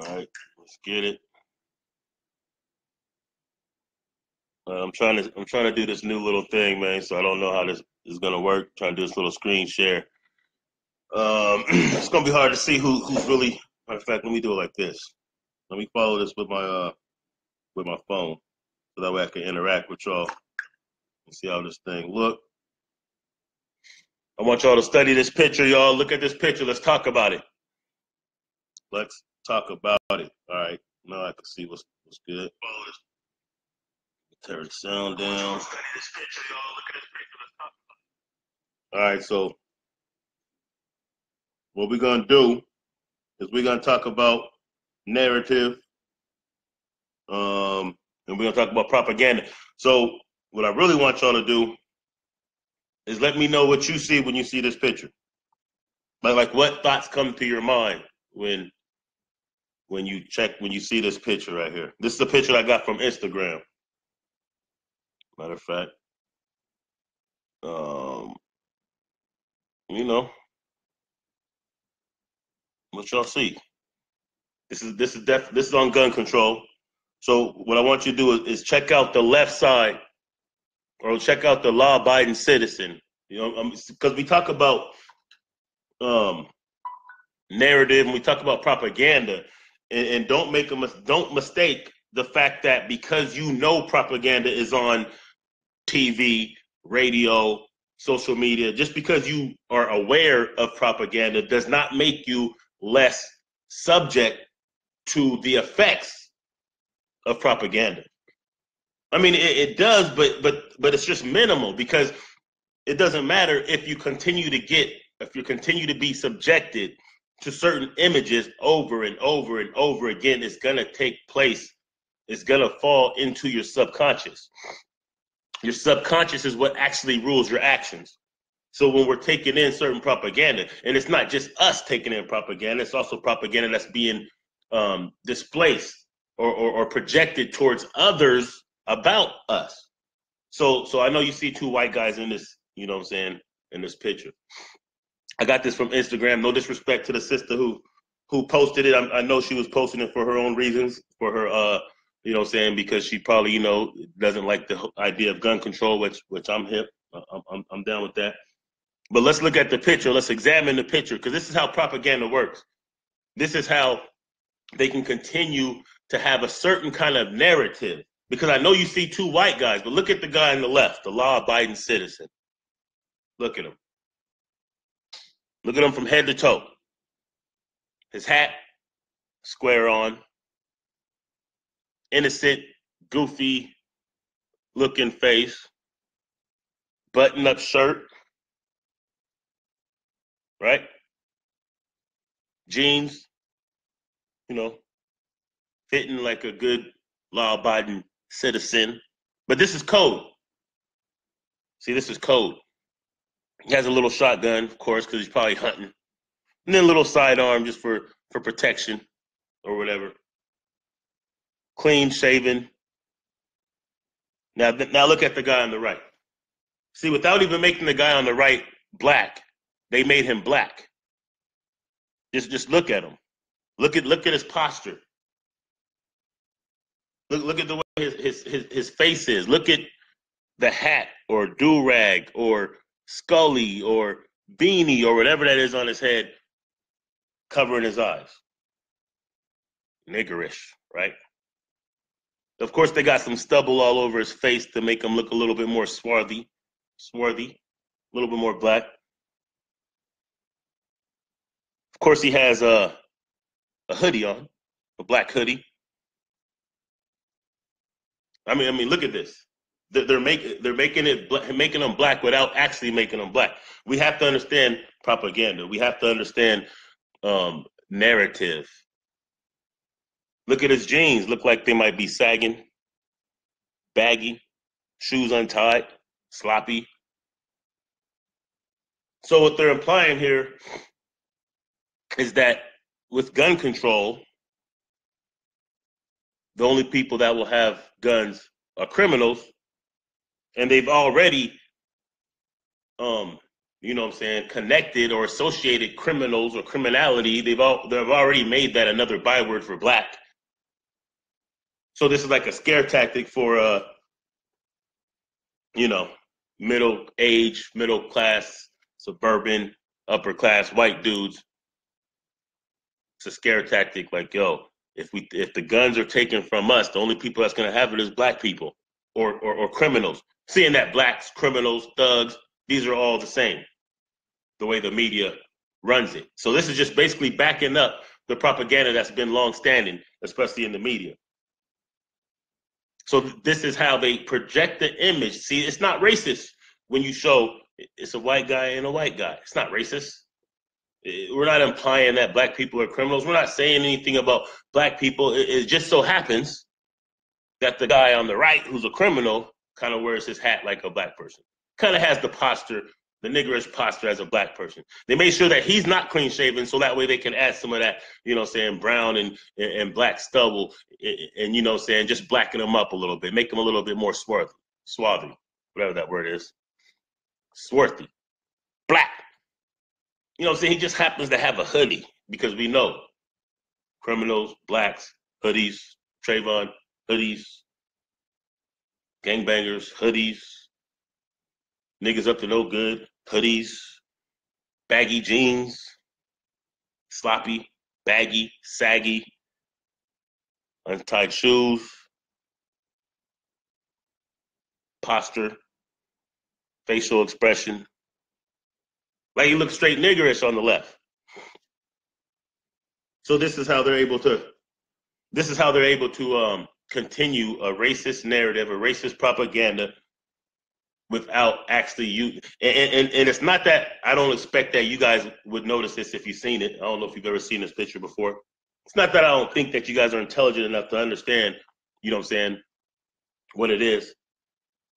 right, let's get it. I'm trying to do this new little thing, man. So I don't know how this is gonna work. Trying to do this little screen share. It's gonna be hard to see who's really. Matter of fact, let me do it like this. Let me follow this with my phone, so that way I can interact with y'all and see how this thing look. I want y'all to study this picture, y'all. Look at this picture. Let's talk about it. Let's talk about it. All right. Now I can see what's good. Turn the sound down. All right. So what we're gonna do is we're gonna talk about narrative, and we're gonna talk about propaganda. So what I really want y'all to do is let me know what you see when you see this picture. Like what thoughts come to your mind when you see this picture right here. This is a picture I got from Instagram. Matter of fact, you know, what y'all see. This is on gun control. So what I want you to do is check out the left side, or check out the law-abiding citizen. You know, because we talk about narrative and we talk about propaganda, and don't mistake the fact that because you know propaganda is on TV, radio, social media, just because you are aware of propaganda does not make you less subject to the effects of propaganda. I mean, it does, but it's just minimal, because it doesn't matter if you continue to be subjected to certain images over and over and over again. It's gonna take place. It's gonna fall into your subconscious. Your subconscious is what actually rules your actions. So when we're taking in certain propaganda, and it's not just us taking in propaganda, it's also propaganda that's being displaced or projected towards others about us. So I know you see two white guys in this, you know what I'm saying, in this picture. I got this from Instagram. No disrespect to the sister who posted it. I know she was posting it for her own reasons, for her you know what I'm saying, because she probably, you know, doesn't like the idea of gun control, which I'm hip. I'm down with that. But let's look at the picture. Let's examine the picture, because this is how propaganda works. This is how they can continue to have a certain kind of narrative. Because I know you see two white guys, but look at the guy on the left, the law-abiding citizen. Look at him. Look at him from head to toe. His hat, square on. Innocent, goofy looking face. Button-up shirt. Right? Jeans, you know, fitting like a good law-abiding citizen. But this is code. See, this is code. He has a little shotgun, of course, because he's probably hunting. And then a little sidearm just for protection or whatever. Clean shaven. Now look at the guy on the right. See, without even making the guy on the right black, they made him black. Just look at him. Look at his posture. Look at the way his face is. Look at the hat or do-rag or scully or beanie or whatever that is on his head, covering his eyes. Niggerish, right? Of course, they got some stubble all over his face to make him look a little bit more swarthy, a little bit more black. Of course, he has a hoodie on, a black hoodie. I mean, look at this. They're making them black without actually making them black. We have to understand propaganda. We have to understand narrative. Look at his jeans. Look like they might be sagging, baggy, shoes untied, sloppy. So what they're implying here is that with gun control, the only people that will have guns are criminals, and they've already you know what I'm saying, connected or associated criminals or criminality, they've already made that another byword for black. So this is like a scare tactic for you know, middle age, middle class, suburban, upper class white dudes. It's a scare tactic, like, yo, if the guns are taken from us, the only people that's gonna have it is black people or criminals. Seeing that blacks, criminals, thugs, these are all the same, the way the media runs it. So this is just basically backing up the propaganda that's been long standing, especially in the media. So this is how they project the image. See, it's not racist when you show it's a white guy and a white guy. It's not racist. We're not implying that black people are criminals. We're not saying anything about black people. It just so happens that the guy on the right, who's a criminal, kind of wears his hat like a black person. Kind of has the posture, the niggerish posture as a black person. They made sure that he's not clean shaven, so that way they can add some of that, you know, saying brown and black stubble, and you know, saying just blacken him up a little bit, make him a little bit more swarthy, whatever that word is, swarthy, black. You know what I'm saying? He just happens to have a hoodie because we know criminals, blacks, hoodies, Trayvon, hoodies, gangbangers, hoodies, niggas up to no good, hoodies, baggy jeans, sloppy, baggy, saggy, untied shoes, posture, facial expression. Like he looks straight niggerish on the left. So this is how they're able to continue a racist narrative, a racist propaganda without actually you. And it's not that I don't expect that you guys would notice this if you've seen it. I don't know if you've ever seen this picture before. It's not that I don't think that you guys are intelligent enough to understand, you know what I'm saying, what it is.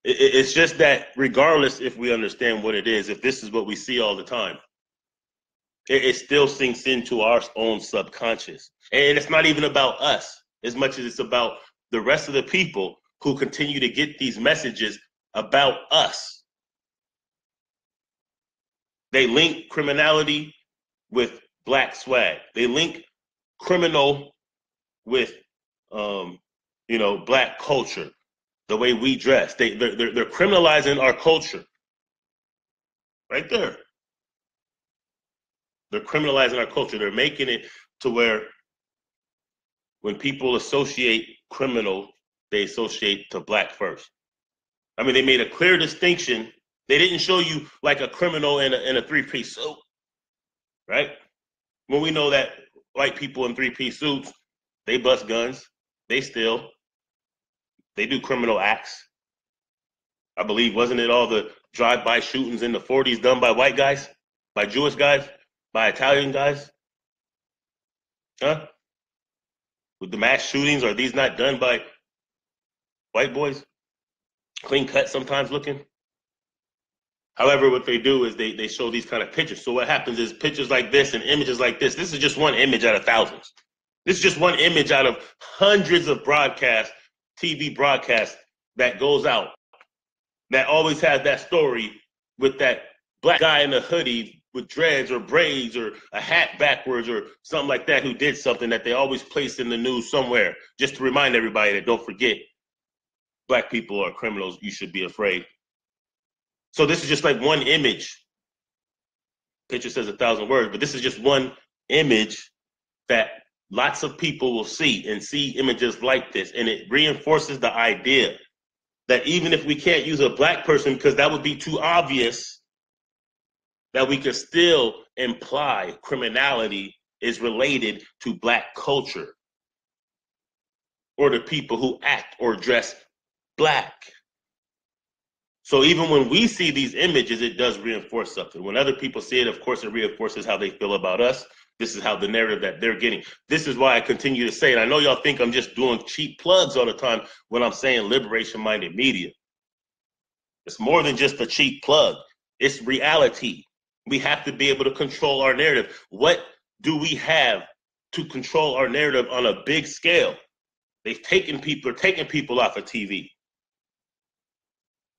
It's just that regardless if we understand what it is, if this is what we see all the time, it still sinks into our own subconscious. And it's not even about us as much as it's about the rest of the people who continue to get these messages about us. They link criminality with black swag. They link criminal with, you know, black culture, the way we dress. They're criminalizing our culture right there. They're criminalizing our culture. They're making it to where when people associate criminal, they associate to black first. I mean, they made a clear distinction. They didn't show you like a criminal in a three-piece suit, right? When we know that white people in three-piece suits, they bust guns, they steal, they do criminal acts. I believe, wasn't it all the drive-by shootings in the 40s done by white guys, by Jewish guys, by Italian guys? Huh? With the mass shootings, are these not done by white boys? Clean cut sometimes looking? However, what they do is they show these kind of pictures. So what happens is pictures like this and images like this. This is just one image out of thousands. This is just one image out of hundreds of broadcasts, TV broadcasts that goes out, that always has that story with that black guy in a hoodie with dreads or braids or a hat backwards or something like that who did something that they always place in the news somewhere just to remind everybody that don't forget black people are criminals, you should be afraid. So this is just like one image. Picture says 1,000 words, but this is just one image that lots of people will see and see images like this. And it reinforces the idea that even if we can't use a black person because that would be too obvious, that we could still imply criminality is related to black culture or the people who act or dress black. So even when we see these images, it does reinforce something. When other people see it, of course, it reinforces how they feel about us. This is how the narrative that they're getting. This is why I continue to say, and I know y'all think I'm just doing cheap plugs all the time when I'm saying liberation-minded media. It's more than just a cheap plug. It's reality. We have to be able to control our narrative. What do we have to control our narrative on a big scale? They're taking people off of TV.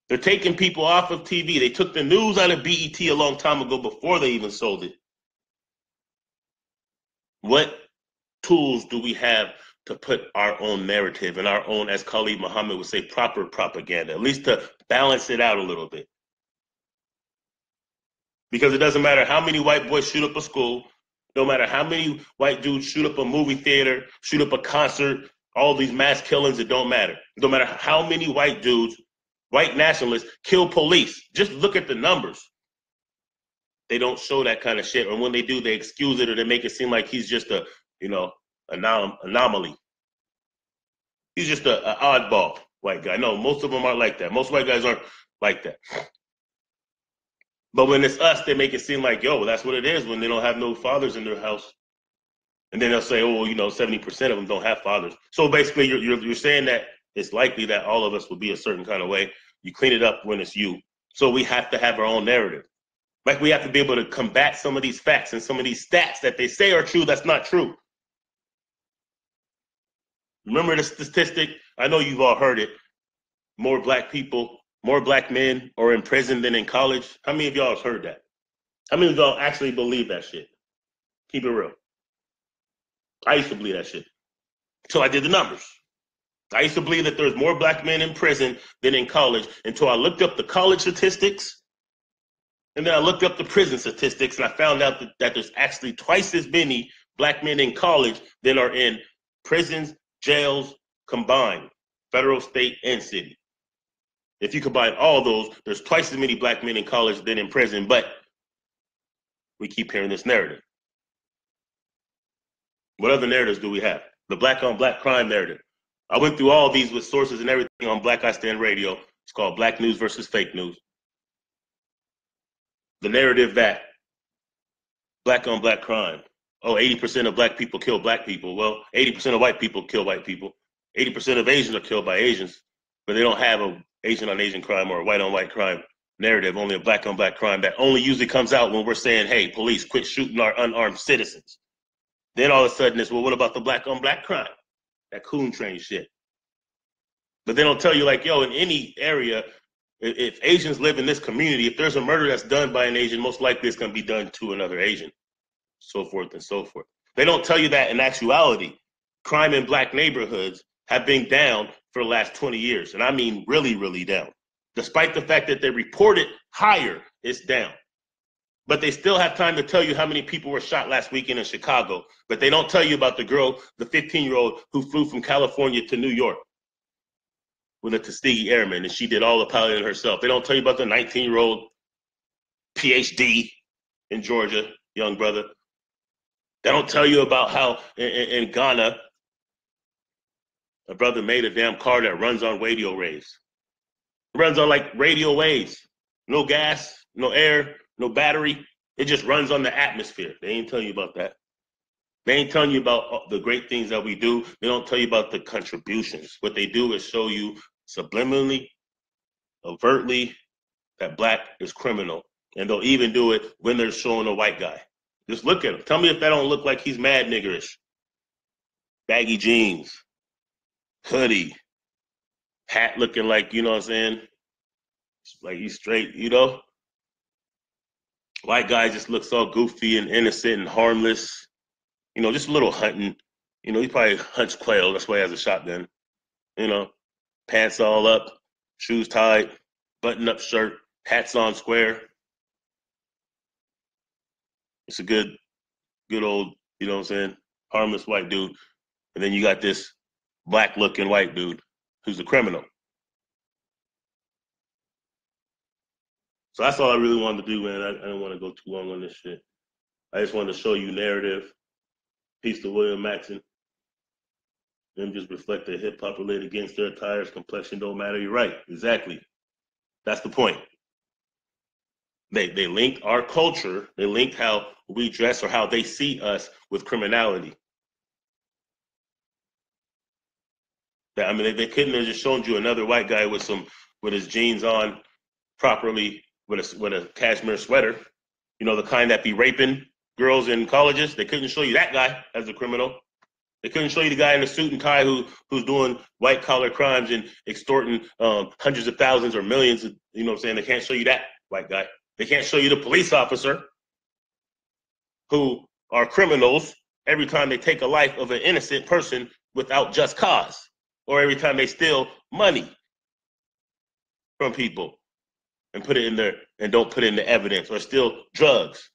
They're taking people off of TV. They took the news out of BET a long time ago before they even sold it. What tools do we have to put our own narrative and our own, as Khalid Muhammad would say, proper propaganda, at least to balance it out a little bit? Because it doesn't matter how many white boys shoot up a school, no matter how many white dudes shoot up a movie theater, shoot up a concert, all these mass killings, it don't matter. No matter how many white dudes, white nationalists kill police, just look at the numbers. They don't show that kind of shit, or when they do, they excuse it or they make it seem like he's just a, anomaly. He's just an oddball white guy. No, most of them aren't like that. Most white guys aren't like that. But when it's us, they make it seem like, yo, well, that's what it is when they don't have no fathers in their house. And then they'll say, oh, 70% of them don't have fathers. So basically, you're saying that it's likely that all of us will be a certain kind of way. You clean it up when it's you. So we have to have our own narrative. Like we have to be able to combat some of these facts and some of these stats that they say are true that's not true. Remember the statistic? I know you've all heard it. More black men are in prison than in college. How many of y'all have heard that? How many of y'all actually believe that shit? Keep it real. I used to believe that shit. So I did the numbers. I used to believe that there's more black men in prison than in college until I looked up the college statistics. And then I looked up the prison statistics and I found out that there's actually twice as many black men in college than are in prisons, jails combined, federal, state, and city. If you combine all those, there's twice as many black men in college than in prison, but we keep hearing this narrative. What other narratives do we have? The black on black crime narrative. I went through all these with sources and everything on Black I Stand Radio. It's called Black News versus Fake News. The narrative that black on black crime. Oh, 80% of black people kill black people. Well, 80% of white people kill white people. 80% of Asians are killed by Asians, but they don't have a Asian on Asian crime or a white on white crime narrative, only a black on black crime that only usually comes out when we're saying, hey, police, quit shooting our unarmed citizens. Then all of a sudden it's, well, what about the black on black crime? That coon train shit. But they don't tell you like, yo, in any area, if Asians live in this community, if there's a murder that's done by an Asian, most likely it's going to be done to another Asian, so forth and so forth. They don't tell you that in actuality, crime in black neighborhoods have been down for the last 20 years. And I mean really, really down. Despite the fact that they report it higher, it's down. But they still have time to tell you how many people were shot last weekend in Chicago. But they don't tell you about the girl, the 15-year-old who flew from California to New York with a Tuskegee Airman, and she did all the piloting herself. They don't tell you about the 19-year-old PhD in Georgia, young brother. They don't tell you about how in Ghana, a brother made a damn car that runs on radio waves. It runs on like radio waves. No gas, no air, no battery. It just runs on the atmosphere. They ain't telling you about that. They ain't telling you about the great things that we do. They don't tell you about the contributions. What they do is show you subliminally, overtly, that black is criminal. And they'll even do it when they're showing a white guy. Just look at him. Tell me if that don't look like he's mad niggerish. Baggy jeans, hoodie, hat looking like, you know what I'm saying? Like he's straight, you know? White guy just looks all goofy and innocent and harmless. You know, just a little hunting. You know, he probably hunts quail. That's why he has a shotgun. You know, pants all up, shoes tied, button-up shirt, hats on square. It's a good old, you know what I'm saying, harmless white dude. And then you got this black-looking white dude who's a criminal. So that's all I really wanted to do, man. I didn't want to go too long on this shit. I just wanted to show you narrative. Peace to William Maxon. Them just reflect their hip-hop related against their attires. Complexion don't matter. You're right. Exactly. That's the point. They linked our culture. They linked how we dress or how they see us with criminality. I mean, they couldn't have just shown you another white guy with his jeans on properly with a cashmere sweater. You know, the kind that be raping girls in colleges. They couldn't show you that guy as a criminal. They couldn't show you the guy in the suit and tie who's doing white collar crimes and extorting hundreds of thousands or millions. You know what I'm saying? They can't show you that white guy. They can't show you the police officer who are criminals every time they take a life of an innocent person without just cause, or every time they steal money from people and put it in there and don't put it in the evidence, or steal drugs.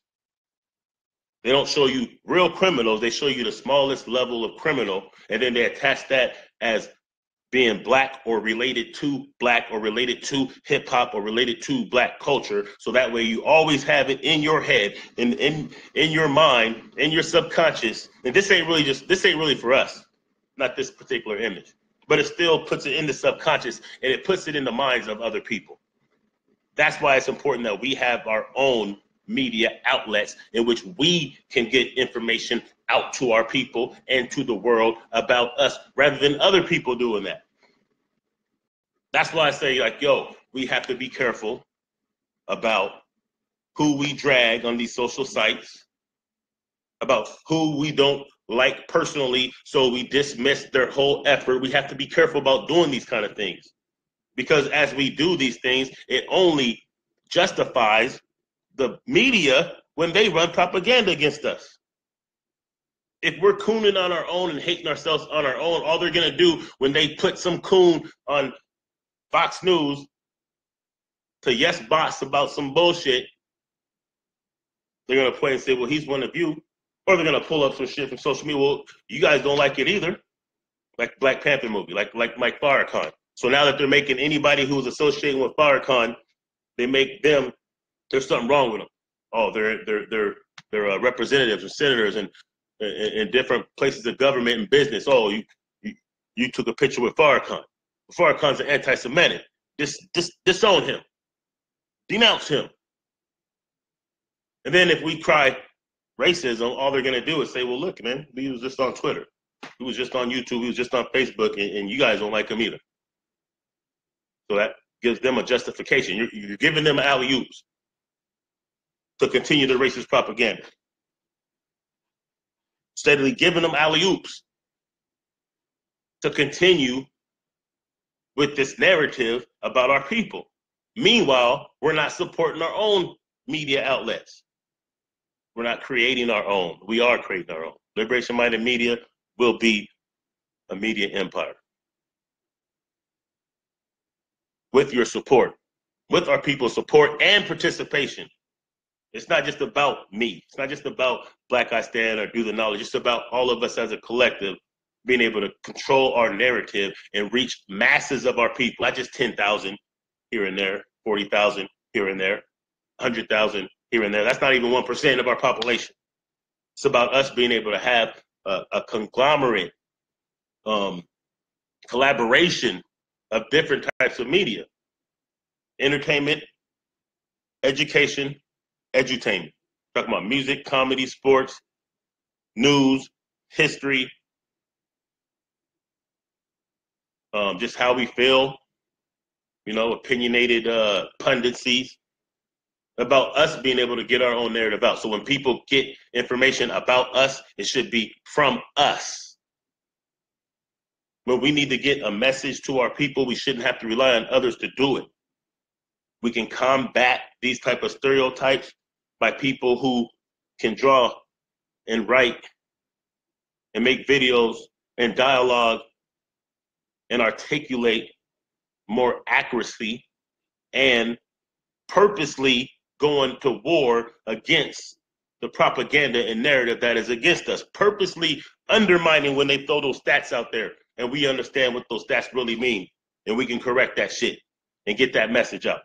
They don't show you real criminals. They show you the smallest level of criminal, and then they attach that as being black or related to hip hop or related to black culture. So that way you always have it in your head, in your mind, in your subconscious. And this ain't really for us, not this particular image, but it still puts it in the subconscious and it puts it in the minds of other people. That's why it's important that we have our own media outlets in which we can get information out to our people and to the world about us, rather than other people doing that. That's why I say, like, yo, we have to be careful about who we drag on these social sites, about who we don't like personally, so we dismiss their whole effort. We have to be careful about doing these kind of things, because as we do these things, it only justifies the media when they run propaganda against us. If we're cooning on our own and hating ourselves on our own, all they're going to do when they put some coon on Fox News to yes boss about some bullshit, they're going to point and say, well, he's one of you. Or they're going to pull up some shit from social media. Well, you guys don't like it either. Like Black Panther movie, like Mike Farrakhan. So now that they're making anybody who's associating with Farrakhan, they make them, there's something wrong with them. Oh, they're representatives and senators and in different places of government and business. Oh, you took a picture with Farrakhan. Farrakhan's an anti-Semitic. Disown him. Denounce him. And then if we cry racism, all they're going to do is say, well, look, man, he was just on Twitter. He was just on YouTube. He was just on Facebook, and you guys don't like him either. So that gives them a justification. You're giving them alley-oops to continue the racist propaganda. Steadily giving them alley-oops to continue with this narrative about our people. Meanwhile, we're not supporting our own media outlets. We're not creating our own. We are creating our own. Liberation Minded Media will be a media empire. With your support, with our people's support and participation. It's not just about me. It's not just about Black I Stand or Do the Knowledge. It's about all of us as a collective being able to control our narrative and reach masses of our people, not just 10,000 here and there, 40,000 here and there, 100,000 here and there. That's not even 1% of our population. It's about us being able to have a conglomerate collaboration of different types of media: entertainment, education, edutainment. Talking about music, comedy, sports, news, history, just how we feel, opinionated punditcies, about us being able to get our own narrative out. So when people get information about us, it should be from us. When we need to get a message to our people, we shouldn't have to rely on others to do it. We can combat these type of stereotypes by people who can draw and write and make videos and dialogue and articulate more accuracy and purposely going to war against the propaganda and narrative that is against us, purposely undermining when they throw those stats out there, and we understand what those stats really mean, and we can correct that shit and get that message out.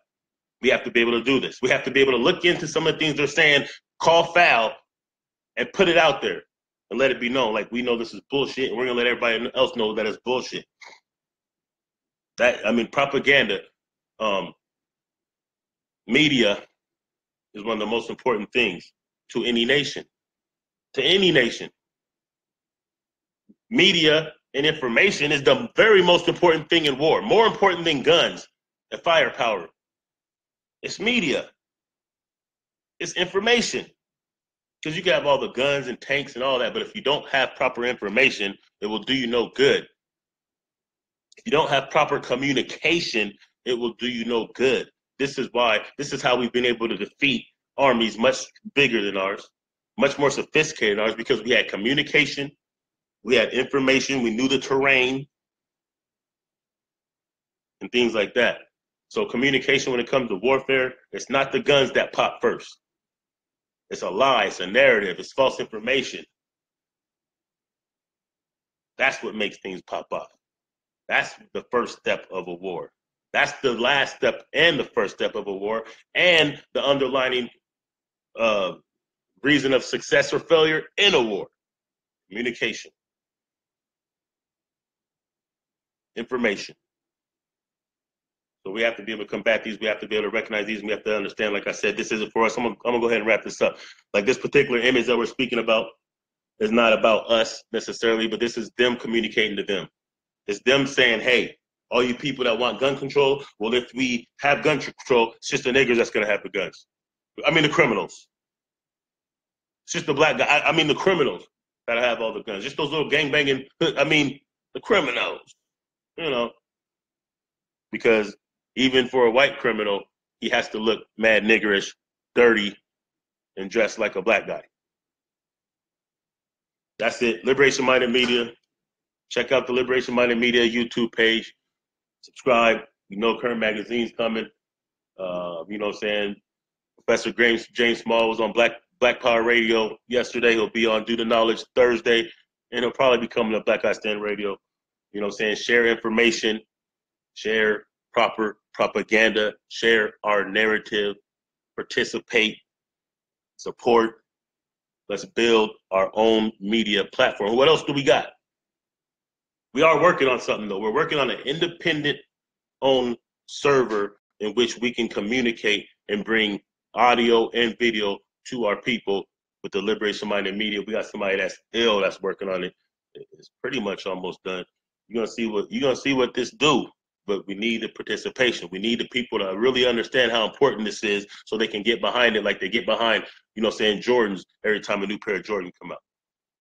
We have to be able to do this. We have to be able to look into some of the things they're saying, call foul, and put it out there and let it be known. Like, we know this is bullshit, and we're gonna let everybody else know that it's bullshit. Propaganda, media is one of the most important things to any nation. To any nation. Media and information is the very most important thing in war. More important than guns and firepower. It's media. It's information. Because you can have all the guns and tanks and all that, but if you don't have proper information, it will do you no good. If you don't have proper communication, it will do you no good. This is how we've been able to defeat armies much bigger than ours, much more sophisticated than ours, because we had communication, we had information, we knew the terrain, and things like that. So communication when it comes to warfare, it's not the guns that pop first. It's a lie, it's a narrative, it's false information. That's what makes things pop off. That's the first step of a war. That's the last step and the first step of a war, and the underlining reason of success or failure in a war. Communication, information. So we have to be able to combat these. We have to be able to recognize these. And we have to understand, like I said, this isn't for us. I'm gonna go ahead and wrap this up. Like this particular image that we're speaking about is not about us necessarily, but this is them communicating to them. It's them saying, hey, all you people that want gun control, well, if we have gun control, it's just the niggers that's going to have the guns. I mean, the criminals. It's just the black guy. I mean, the criminals that have all the guns. Just those little gangbanging, I mean, the criminals, you know, because even for a white criminal, he has to look mad niggerish, dirty, and dressed like a black guy. That's it. Liberation Minded Media. Check out the Liberation Minded Media YouTube page. Subscribe. You know, current magazine's coming. You know what I'm saying? Professor James Small was on Black Power Radio yesterday. He'll be on Do the Knowledge Thursday, and he'll probably be coming to Black Eye Stand Radio. You know what I'm saying? Share information, share proper propaganda, share our narrative, participate, support. Let's build our own media platform. What else do we got? We are working on something, though. We're working on an independent owned server in which we can communicate and bring audio and video to our people with the Liberation Minded Media. We got somebody that's ill that's working on it. It's pretty much almost done. You're gonna see what this do, but we need the participation. We need the people to really understand how important this is so they can get behind it like they get behind, you know, saying Jordans every time a new pair of Jordan come out.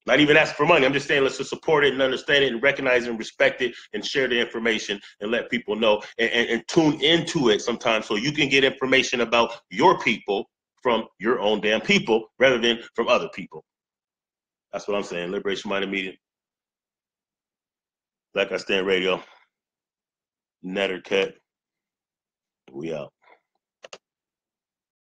Not even ask for money. I'm just saying let's just support it and understand it and recognize and respect it and share the information and let people know and tune into it sometimes so you can get information about your people from your own damn people rather than from other people. That's what I'm saying. Liberation Minded Media. Black I Stand Radio. Netter Cut. We out.